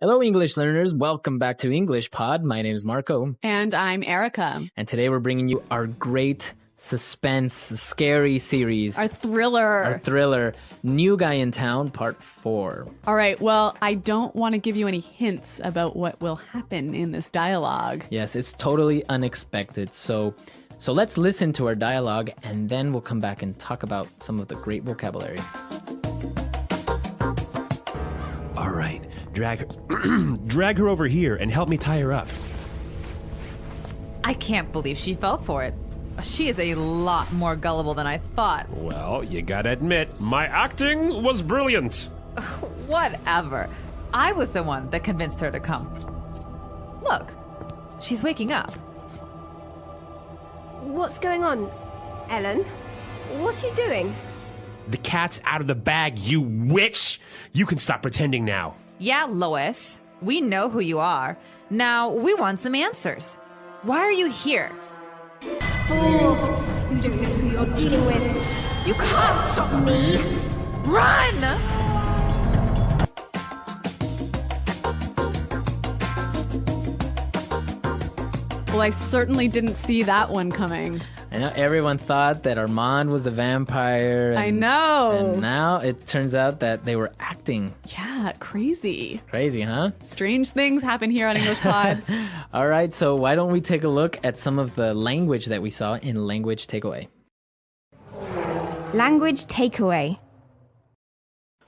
Hello, English learners. Welcome back to English Pod. My name is Marco. And I'm Erica. And today we're bringing you our great suspense, scary series. Our thriller. New Guy in Town, Part 4. All right. Well, I don't want to give you any hints about what will happen in this dialogue. Yes, it's totally unexpected. So let's listen to our dialogue and then we'll come back and talk about some of the great vocabulary. All right. Drag her over here and help me tie her up. I can't believe she fell for it. She is a lot more gullible than I thought. Well, you gotta admit, my acting was brilliant. Whatever. I was the one that convinced her to come. Look, she's waking up. What's going on, Ellen? What are you doing? The cat's out of the bag, you witch! You can stop pretending now. Yeah, Lois, we know who you are. Now, we want some answers. Why are you here? Fools! You don't know who you're dealing with. You can't stop me! Run! Well, I certainly didn't see that one coming. I know everyone thought that Armand was a vampire. I know. And now it turns out that they were acting. Yeah, crazy. Crazy, huh? Strange things happen here on English Pod. All right, so why don't we take a look at some of the language that we saw in Language Takeaway. Language takeaway.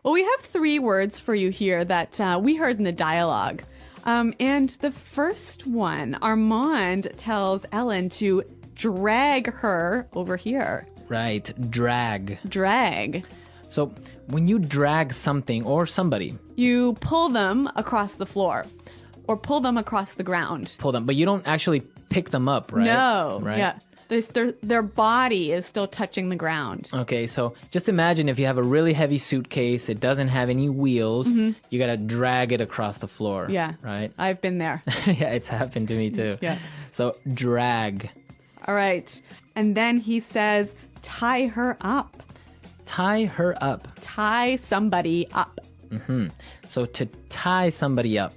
Well, we have 3 words for you here that we heard in the dialogue. And the first one, Armand tells Ellen to drag her over here. Right, drag. Drag. So when you drag something or somebody, You pull them across the floor or pull them across the ground. pull them, but you don't actually pick them up, right? No. Right? Yeah. Their body is still touching the ground. Okay, so just imagine if you have a really heavy suitcase, it doesn't have any wheels, you gotta drag it across the floor. Yeah. Right? I've been there. Yeah, it's happened to me too. Yeah. So drag. All right. And then he says, tie her up. Tie her up. Tie somebody up. So to tie somebody up.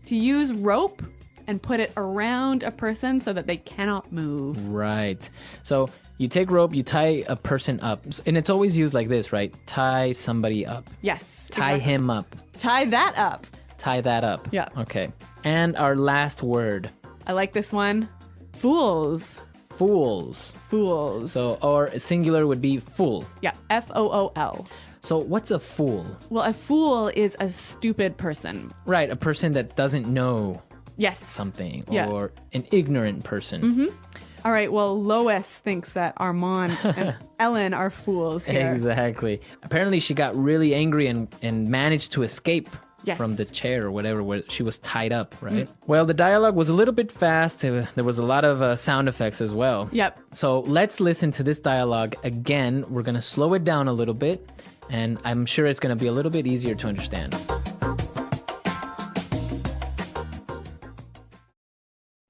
To use rope and put it around a person so that they cannot move. Right. So you take rope, you tie a person up. And it's always used like this, right? Tie somebody up. Yes. Tie exactly. him up. Tie that up. Tie that up. Yeah. Okay. And our last word. I like this one. Fools. Fools. Fools. So, or singular would be fool. Yeah. Fool. So what's a fool? Well, a fool is a stupid person. Right, a person that doesn't know Yes. something, Yeah. or an ignorant person. All right. Well, Lois thinks that Armand and Ellen are fools here. Exactly. Apparently she got really angry and managed to escape Yes. from the chair or whatever where she was tied up, right? Well, the dialogue was a little bit fast. There was a lot of sound effects as well. Yep. So let's listen to this dialogue again. We're going to slow it down a little bit, and I'm sure it's going to be a little bit easier to understand.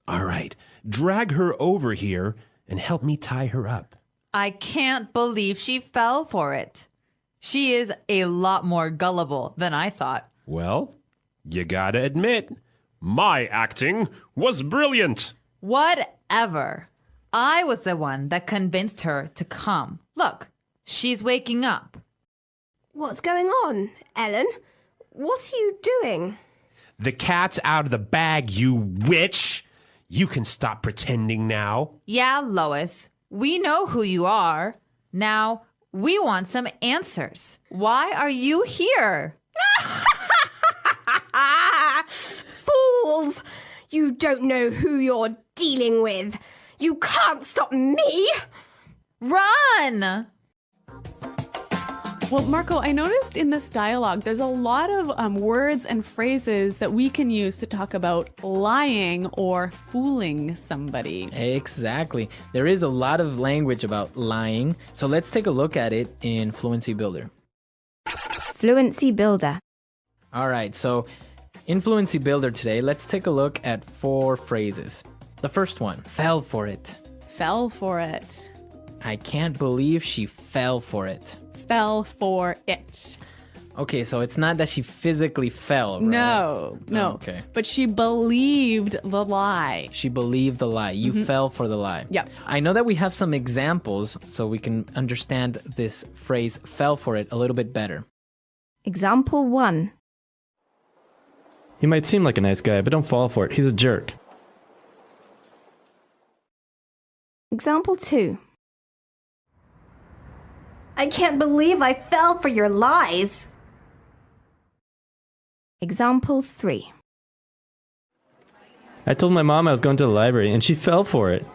All right. Drag her over here and help me tie her up. I can't believe she fell for it. She is a lot more gullible than I thought. Well, you gotta admit, my acting was brilliant. Whatever. I was the one that convinced her to come. Look, she's waking up. What's going on, Ellen? What are you doing? The cat's out of the bag, you witch! You can stop pretending now. Yeah, Lois, we know who you are. Now, we want some answers. Why are you here? Fools! You don't know who you're dealing with. You can't stop me! Run! Well, Marco, I noticed in this dialogue, there's a lot of words and phrases that we can use to talk about lying or fooling somebody. Exactly. There is a lot of language about lying. So let's take a look at it in Fluency Builder. Fluency builder. All right, so in Fluency Builder today, let's take a look at 4 phrases. The first one, fell for it. Fell for it. I can't believe she fell for it. Fell for it. Okay, so it's not that she physically fell, right? No. Oh, okay. But she believed the lie. She believed the lie. You fell for the lie. Yep. I know that we have some examples so we can understand this phrase fell for it a little bit better. Example 1. He might seem like a nice guy, but don't fall for it. He's a jerk. Example 2. I can't believe I fell for your lies. Example 3. I told my mom I was going to the library, and she fell for it.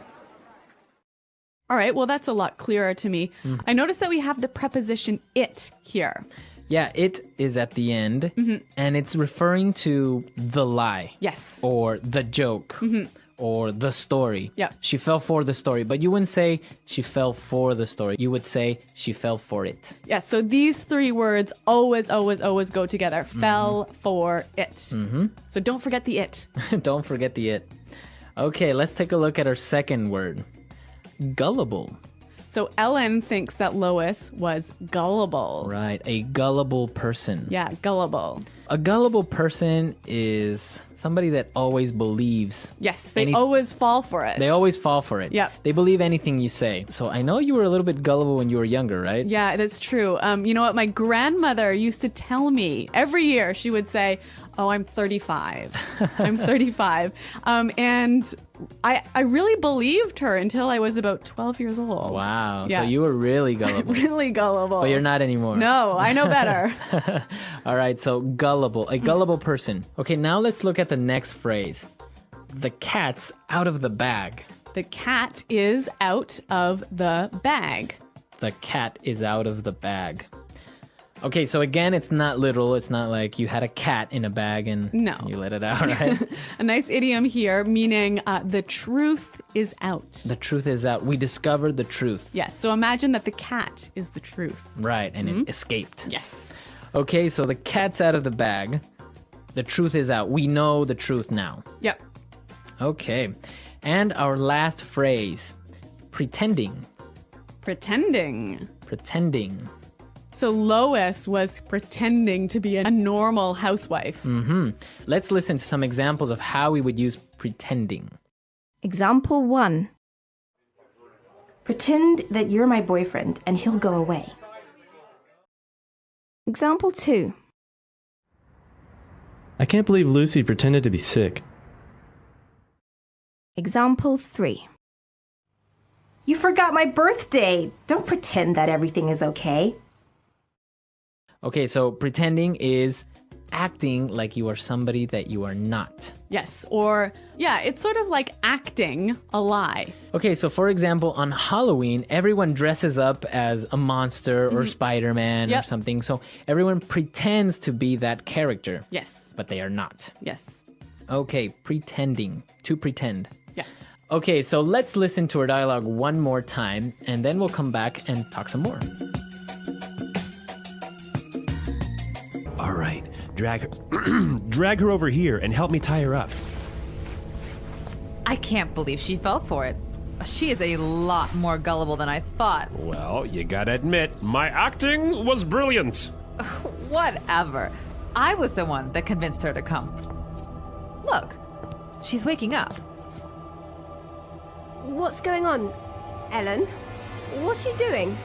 All right, well, that's a lot clearer to me. I noticed that we have the preposition it here. Yeah, it is at the end, and it's referring to the lie. Yes. Or the joke. Or the story. Yeah. She fell for the story, but you wouldn't say she fell for the story. You would say she fell for it. Yes, so these three words always go together. Fell for it. So don't forget the it. Don't forget the it. Okay, let's take a look at our second word. Gullible. So Ellen thinks that Lois was gullible. Right, a gullible person. Yeah, gullible. A gullible person is somebody that always believes. Yes, they always fall for it. They always fall for it. Yep. They believe anything you say. So I know you were a little bit gullible when you were younger, right? Yeah, that's true. You know what? My grandmother used to tell me every year, she would say, "Oh, I'm 35. I'm 35." And I really believed her until I was about 12 years old. Wow. Yeah. So you were really gullible. Really gullible. But you're not anymore. No, I know better. All right, so gullible, a gullible person. Okay, now let's look at the next phrase. The cat's out of the bag. The cat is out of the bag. The cat is out of the bag. Okay, so again, it's not literal. It's not like you had a cat in a bag and No. you let it out, right? A nice idiom here, meaning the truth is out. The truth is out. We discovered the truth. Yes, so imagine that the cat is the truth. Right, and it escaped. Yes. Okay, so the cat's out of the bag. The truth is out. We know the truth now. Yep. Okay, and our last phrase, pretending. Pretending. Pretending. So Lois was pretending to be a normal housewife. Let's listen to some examples of how we would use pretending. Example 1. Pretend that you're my boyfriend and he'll go away. Example 2. I can't believe Lucy pretended to be sick. Example 3. You forgot my birthday. Don't pretend that everything is okay. Okay, so pretending is acting like you are somebody that you are not. Yes, or yeah, it's sort of like acting a lie. Okay, so for example, on Halloween, everyone dresses up as a monster or Spider-Man or Yep. something. So everyone pretends to be that character, Yes. but they are not. Yes. Okay, pretending, to pretend. Yeah. Okay, so let's listen to our dialogue one more time, and then we'll come back and talk some more. All right, drag her over here and help me tie her up. I can't believe she fell for it. She is a lot more gullible than I thought. Well, you gotta admit, my acting was brilliant. Whatever. I was the one that convinced her to come. Look, she's waking up. What's going on, Ellen? What are you doing?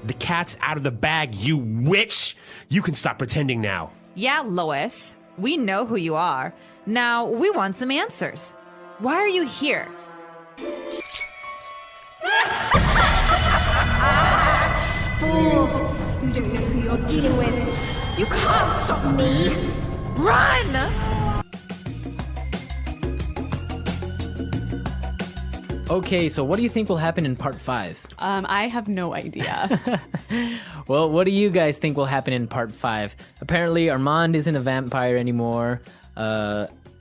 The cat's out of the bag, you witch! You can stop pretending now. Yeah, Lois, we know who you are. Now, we want some answers. Why are you here? Fools! You don't know who you're dealing with. You can't stop me! Run! Okay, so what do you think will happen in part 5? I have no idea. Well, what do you guys think will happen in part 5? Apparently, Armand isn't a vampire anymore.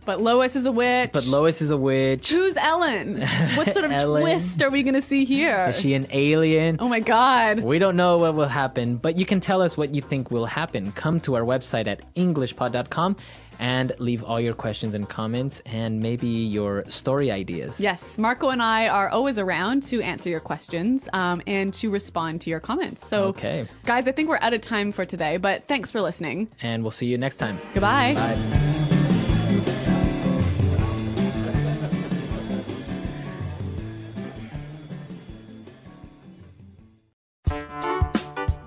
But Lois is a witch. But Lois is a witch. Who's Ellen? What sort of Ellen. twist are we going to see here? Is she an alien? Oh my God. We don't know what will happen, but you can tell us what you think will happen. Come to our website at englishpod.com and leave all your questions and comments and maybe your story ideas. Yes, Marco and I are always around to answer your questions and to respond to your comments. So, Okay. guys, I think we're out of time for today, but thanks for listening. And we'll see you next time. Goodbye. Bye.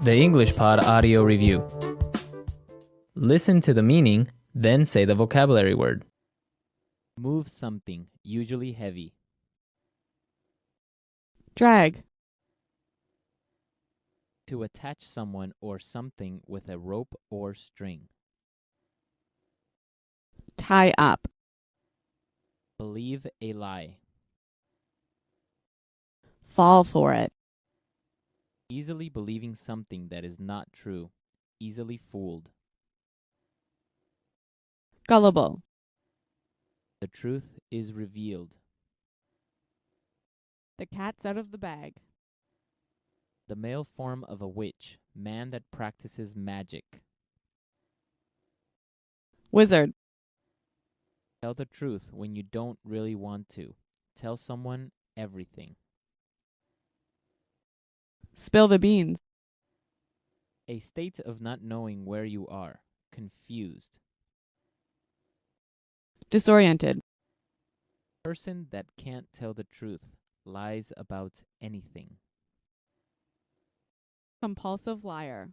The English Pod Audio Review. Listen to the meaning, then say the vocabulary word. Move something, usually heavy. Drag. To attach someone or something with a rope or string. Tie up. Believe a lie. Fall for it. Easily believing something that is not true. Easily fooled. Gullible. The truth is revealed. The cat's out of the bag. The male form of a witch, man that practices magic. Wizard. Tell the truth when you don't really want to. Tell someone everything. Spill the beans. A state of not knowing where you are. Confused. Disoriented. Person that can't tell the truth. Lies about anything. Compulsive liar.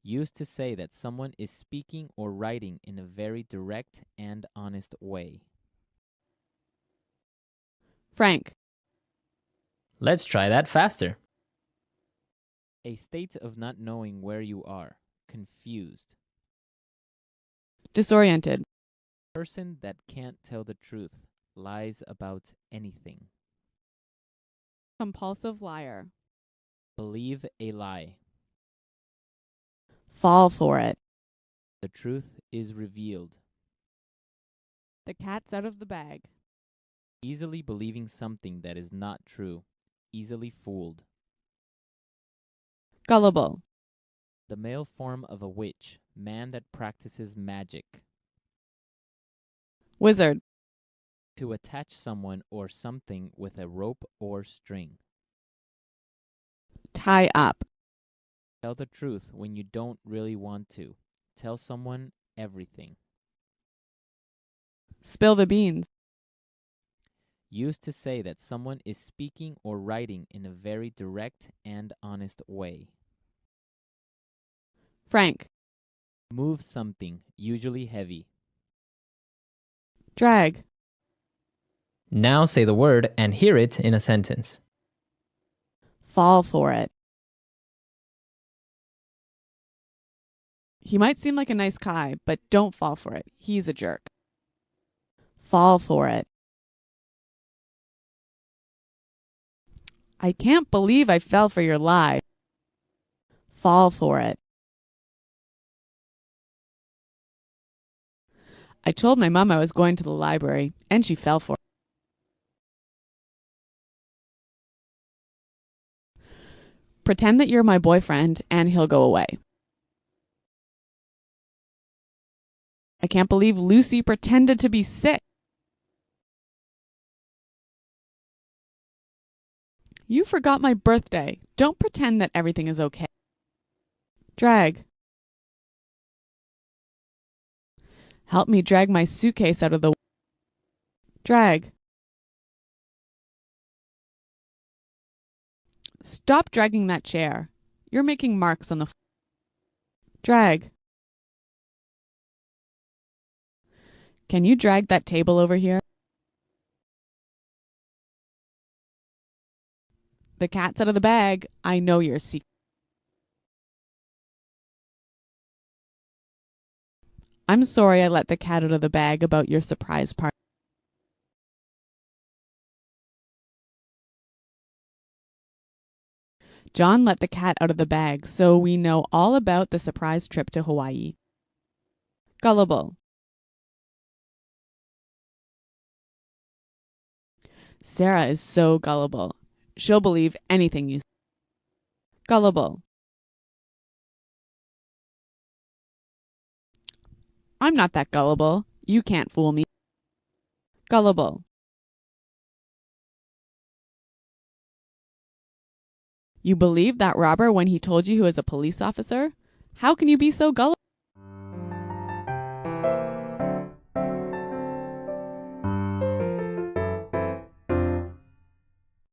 Used to say that someone is speaking or writing in a very direct and honest way. Frank. Let's try that faster. A state of not knowing where you are. Confused. Disoriented. Person that can't tell the truth. Lies about anything. Compulsive liar. Believe a lie. Fall for it. The truth is revealed. The cat's out of the bag. Easily believing something that is not true. Easily fooled. Gullible. The male form of a witch, man that practices magic. Wizard. To attach someone or something with a rope or string. Tie up. Tell the truth when you don't really want to. Tell someone everything. Spill the beans. Used to say that someone is speaking or writing in a very direct and honest way. Frank. Move something, usually heavy. Drag. Now say the word and hear it in a sentence. Fall for it. He might seem like a nice guy, but don't fall for it. He's a jerk. Fall for it. I can't believe I fell for your lie. Fall for it. I told my mom I was going to the library, and she fell for it. Pretend that you're my boyfriend, and he'll go away. I can't believe Lucy pretended to be sick. You forgot my birthday. Don't pretend that everything is okay. Drag. Help me drag my suitcase out of the... Drag. Stop dragging that chair. You're making marks on the... Drag. Can you drag that table over here? The cat's out of the bag. I know your secret. I'm sorry I let the cat out of the bag about your surprise party. John let the cat out of the bag, so we know all about the surprise trip to Hawaii. Gullible. Sarah is so gullible. She'll believe anything you say. Gullible. I'm not that gullible. You can't fool me. Gullible. You believed that robber when he told you he was a police officer? How can you be so gullible?